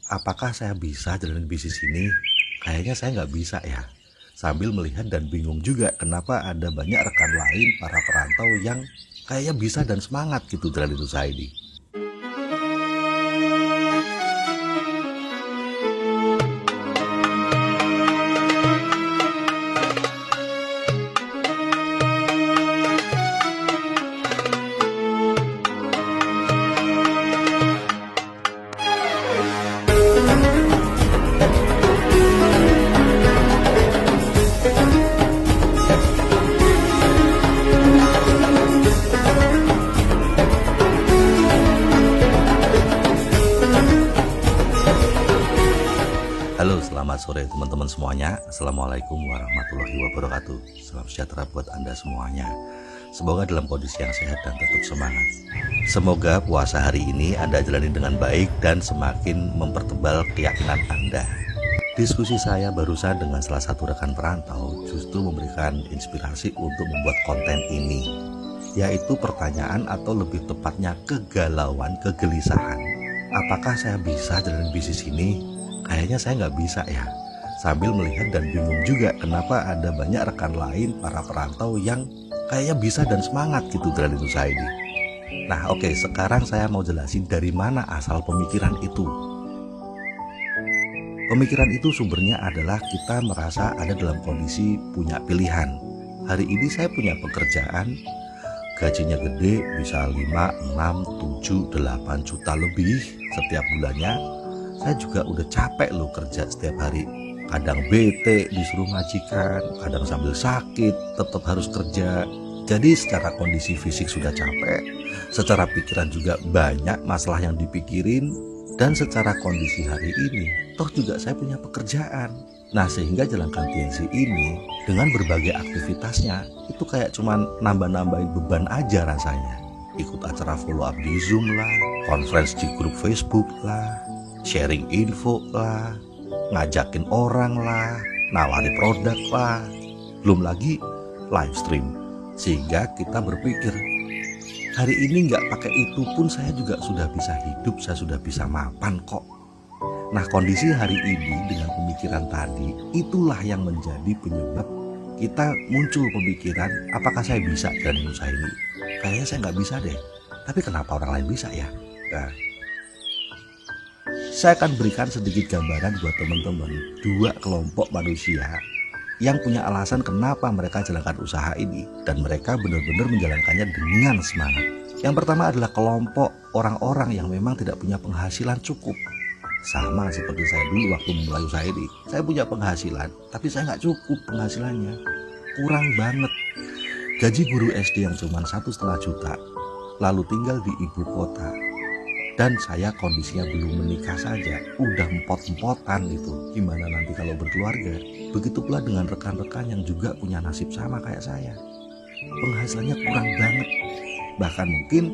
Apakah saya bisa jalanin bisnis ini? Kayaknya saya nggak bisa ya. Sambil melihat dan bingung juga kenapa ada banyak rekan lain para perantau yang kayaknya bisa dan semangat gitu jalanin usaha ini. Halo, selamat sore teman-teman semuanya. Assalamualaikum warahmatullahi wabarakatuh. Salam sejahtera buat Anda semuanya. Semoga dalam kondisi yang sehat dan tetap semangat. Semoga puasa hari ini Anda jalani dengan baik dan semakin mempertebal keyakinan Anda. Diskusi saya barusan dengan salah satu rekan perantau justru memberikan inspirasi untuk membuat konten ini, yaitu pertanyaan atau lebih tepatnya kegalauan, kegelisahan. Apakah saya bisa jalanin bisnis ini? Kayaknya saya nggak bisa ya. Sambil melihat dan bingung juga kenapa ada banyak rekan lain para perantau yang kayaknya bisa dan semangat gitu jalanin usaha ini. Nah oke, sekarang saya mau jelasin dari mana asal pemikiran itu. Pemikiran itu sumbernya adalah kita merasa ada dalam kondisi punya pilihan. Hari ini saya punya pekerjaan, gajinya gede, bisa 5, 6, 7, 8 juta lebih setiap bulannya. Saya juga udah capek loh kerja setiap hari. Kadang bete disuruh majikan, kadang sambil sakit tetap harus kerja. Jadi secara kondisi fisik sudah capek, secara pikiran juga banyak masalah yang dipikirin, dan secara kondisi hari ini toh juga saya punya pekerjaan. Nah sehingga jalankan TNC ini dengan berbagai aktivitasnya itu kayak cuman nambah-nambahin beban aja rasanya. Ikut acara follow up di Zoom lah, conference di grup Facebook lah, sharing info lah, ngajakin orang lah, nawari produk lah, belum lagi live stream. Sehingga kita berpikir, hari ini nggak pakai itu pun saya juga sudah bisa hidup, saya sudah bisa mapan kok. Nah kondisi hari ini dengan pemikiran tadi, itulah yang menjadi penyebab kita muncul pemikiran, apakah saya bisa jalanin usaha ini? Kayaknya saya nggak bisa deh, tapi kenapa orang lain bisa ya? Nah, saya akan berikan sedikit gambaran buat teman-teman dua kelompok manusia yang punya alasan kenapa mereka jalankan usaha ini dan mereka benar-benar menjalankannya dengan semangat. Yang pertama adalah kelompok orang-orang yang memang tidak punya penghasilan cukup. Sama seperti saya dulu waktu memulai usaha ini. Saya punya penghasilan, tapi saya nggak cukup penghasilannya. Kurang banget. Gaji guru SD yang cuma 1,5 juta, lalu tinggal di ibu kota. Dan saya kondisinya belum menikah saja, udah empot-empotan gitu. Gimana nanti kalau berkeluarga? Begitu pula dengan rekan-rekan yang juga punya nasib sama kayak saya. Penghasilannya kurang banget. Bahkan mungkin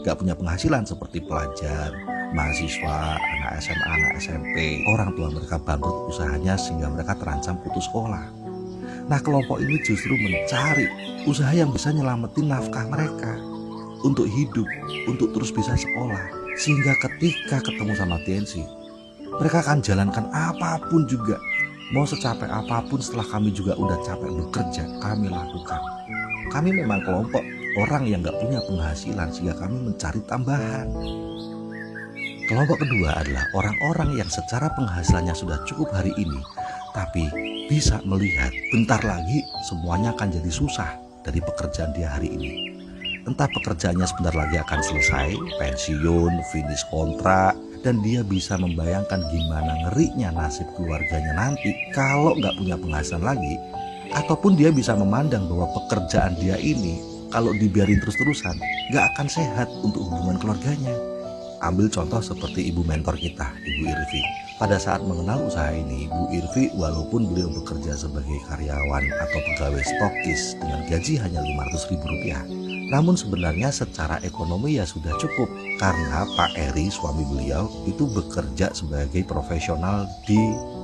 gak punya penghasilan seperti pelajar, mahasiswa, anak SMA, anak SMP. Orang tua mereka bangkrut usahanya sehingga mereka terancam putus sekolah. Nah kelompok ini justru mencari usaha yang bisa nyelamatin nafkah mereka untuk hidup, untuk terus bisa sekolah. Sehingga ketika ketemu sama TNC, mereka akan jalankan apapun juga. Mau secapek apapun setelah kami juga udah capek bekerja, kami lakukan. Kami memang kelompok orang yang gak punya penghasilan sehingga kami mencari tambahan. Kelompok kedua adalah orang-orang yang secara penghasilannya sudah cukup hari ini, tapi bisa melihat bentar lagi semuanya akan jadi susah dari pekerjaan dia hari ini. Entah pekerjaannya sebentar lagi akan selesai, pensiun, finish kontrak, dan dia bisa membayangkan gimana ngerinya nasib keluarganya nanti kalau nggak punya penghasilan lagi. Ataupun dia bisa memandang bahwa pekerjaan dia ini kalau dibiarin terus-terusan nggak akan sehat untuk hubungan keluarganya. Ambil contoh seperti ibu mentor kita, Ibu Irvi. Pada saat mengenal usaha ini, Ibu Irvi walaupun beliau bekerja sebagai karyawan atau pegawai stokis dengan gaji hanya Rp500.000, namun sebenarnya secara ekonomi ya sudah cukup karena Pak Eri suami beliau itu bekerja sebagai profesional di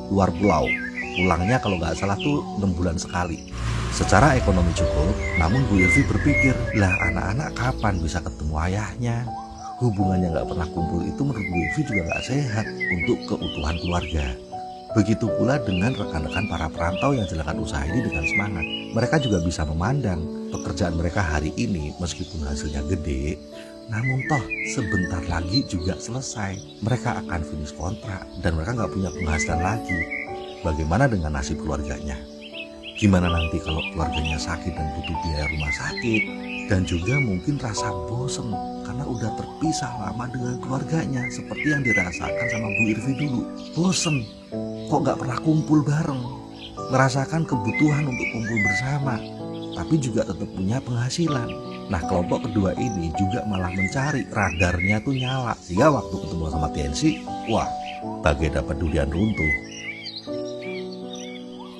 luar pulau. Pulangnya kalau nggak salah tuh 6 bulan sekali. Secara ekonomi cukup, namun Bu Irvi berpikir, lah anak-anak kapan bisa ketemu ayahnya? Hubungan yang gak pernah kumpul itu menurut Bu Irvi juga gak sehat untuk keutuhan keluarga. Begitu pula dengan rekan-rekan para perantau yang jalankan usaha ini dengan semangat. Mereka juga bisa memandang pekerjaan mereka hari ini meskipun hasilnya gede, namun toh sebentar lagi juga selesai. Mereka akan finish kontrak dan mereka gak punya penghasilan lagi. Bagaimana dengan nasib keluarganya? Gimana nanti kalau keluarganya sakit dan butuh biaya rumah sakit? Dan juga mungkin rasa bosen karena udah terpisah lama dengan keluarganya, seperti yang dirasakan sama Bu Irvi dulu. Bosen, kok gak pernah kumpul bareng, ngerasakan kebutuhan untuk kumpul bersama, tapi juga tetap punya penghasilan. Nah, kelompok kedua ini juga malah mencari, radarnya tuh nyala, sehingga waktu ketemu sama TNC, wah, bagai dapat durian runtuh.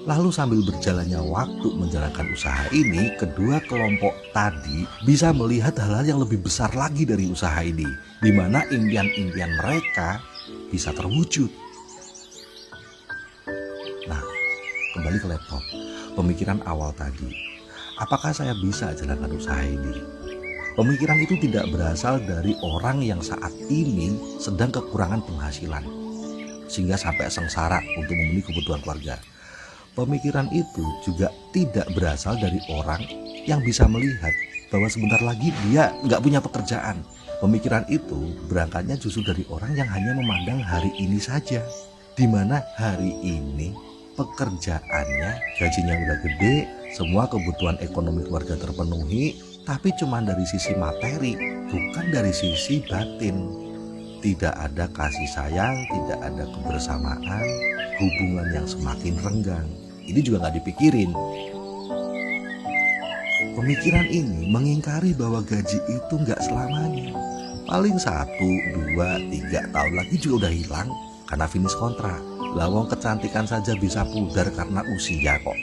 Lalu sambil berjalannya waktu menjalankan usaha ini, kedua kelompok tadi bisa melihat hal-hal yang lebih besar lagi dari usaha ini, di mana impian-impian mereka bisa terwujud. Nah, kembali ke laptop, pemikiran awal tadi, apakah saya bisa jalankan usaha ini? Pemikiran itu tidak berasal dari orang yang saat ini sedang kekurangan penghasilan, sehingga sampai sengsara untuk memenuhi kebutuhan keluarga. Pemikiran itu juga tidak berasal dari orang yang bisa melihat bahwa sebentar lagi dia nggak punya pekerjaan. Pemikiran itu berangkatnya justru dari orang yang hanya memandang hari ini saja, di mana hari ini pekerjaannya, gajinya udah gede, semua kebutuhan ekonomi keluarga terpenuhi, tapi cuma dari sisi materi, bukan dari sisi batin. Tidak ada kasih sayang, tidak ada kebersamaan, hubungan yang semakin renggang. Ini juga gak dipikirin. Pemikiran ini mengingkari bahwa gaji itu gak selamanya. Paling 1, 2, 3 tahun lagi juga udah hilang karena finish kontrak. Lawang kecantikan saja bisa pudar karena usia kok,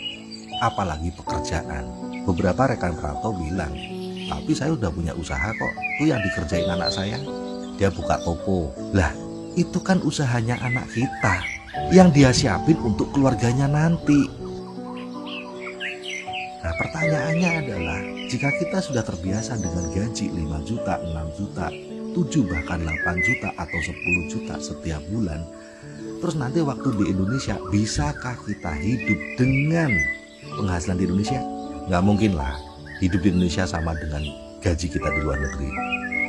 apalagi pekerjaan. Beberapa rekan perantau bilang, tapi saya udah punya usaha kok, itu yang dikerjain anak saya. Dia buka toko. Lah, itu kan usahanya anak kita yang dia siapin untuk keluarganya nanti. Nah, pertanyaannya adalah, jika kita sudah terbiasa dengan gaji 5 juta, 6 juta, 7 bahkan 8 juta atau 10 juta setiap bulan, terus nanti waktu di Indonesia, bisakah kita hidup dengan penghasilan di Indonesia? Nggak mungkin lah, hidup di Indonesia sama dengan gaji kita di luar negeri.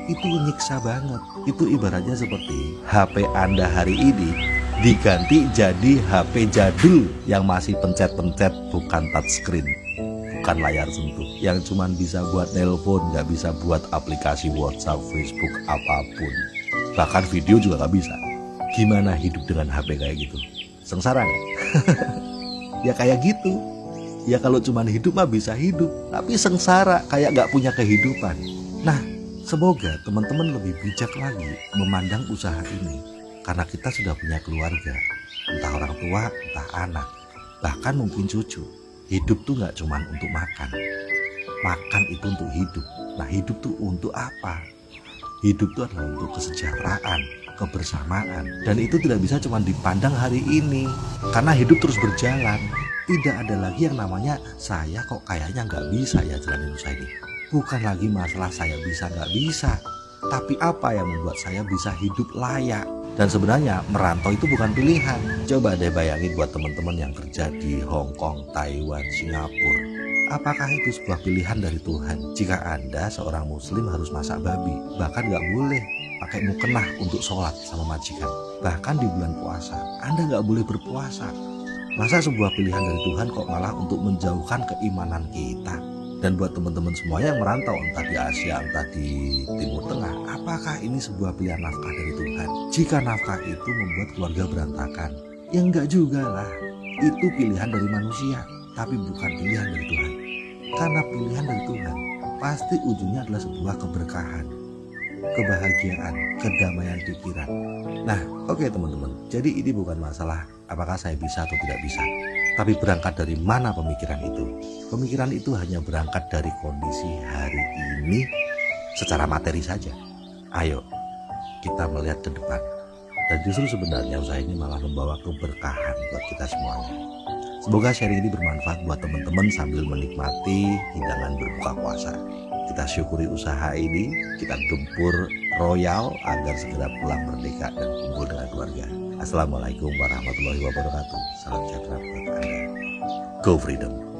Itu nyiksa banget. Itu ibaratnya seperti HP Anda hari ini diganti jadi HP jadul yang masih pencet-pencet, bukan touchscreen, bukan layar sentuh, yang cuman bisa buat nelpon, nggak bisa buat aplikasi WhatsApp, Facebook, apapun, bahkan video juga nggak bisa. Gimana hidup dengan HP kayak gitu? Sengsara nggak? Ya kayak gitu. Ya kalau cuman hidup mah bisa hidup, tapi sengsara kayak nggak punya kehidupan. Nah, semoga teman-teman lebih bijak lagi memandang usaha ini, karena kita sudah punya keluarga, entah orang tua, entah anak, bahkan mungkin cucu. Hidup tuh gak cuma untuk makan. Makan itu untuk hidup. Nah, hidup tuh untuk apa? Hidup tuh adalah untuk kesejahteraan, kebersamaan. Dan itu tidak bisa cuma dipandang hari ini, karena hidup terus berjalan. Tidak ada lagi yang namanya saya kok kayaknya gak bisa ya jalanin usaha ini. Bukan lagi masalah saya bisa gak bisa, tapi apa yang membuat saya bisa hidup layak. Dan sebenarnya merantau itu bukan pilihan. Coba deh bayangin buat teman-teman yang kerja di Hong Kong, Taiwan, Singapura. Apakah itu sebuah pilihan dari Tuhan? Jika Anda seorang muslim harus masak babi, bahkan gak boleh pakai mukenah untuk sholat sama majikan. Bahkan di bulan puasa, Anda gak boleh berpuasa. Masa sebuah pilihan dari Tuhan kok malah untuk menjauhkan keimanan kita? Dan buat teman-teman semuanya yang merantau, entah di Asia, entah di Timur Tengah, apakah ini sebuah pilihan nafkah dari Tuhan? Jika nafkah itu membuat keluarga berantakan, ya enggak juga lah. Itu pilihan dari manusia, tapi bukan pilihan dari Tuhan. Karena pilihan dari Tuhan, pasti ujungnya adalah sebuah keberkahan, kebahagiaan, kedamaian pikiran. Nah, oke teman-teman, jadi ini bukan masalah apakah saya bisa atau tidak bisa, tapi berangkat dari mana pemikiran itu. Pemikiran itu hanya berangkat dari kondisi hari ini secara materi saja. Ayo kita melihat ke depan. Dan justru sebenarnya usaha ini malah membawa keberkahan buat kita semuanya. Semoga sharing ini bermanfaat buat teman-teman sambil menikmati hidangan berbuka puasa. Kita syukuri usaha ini, kita gempur royal agar segera pulang merdeka dan kumpul dengan keluarga. Assalamualaikum warahmatullahi wabarakatuh. Salam sejahtera buat Anda. Go Freedom!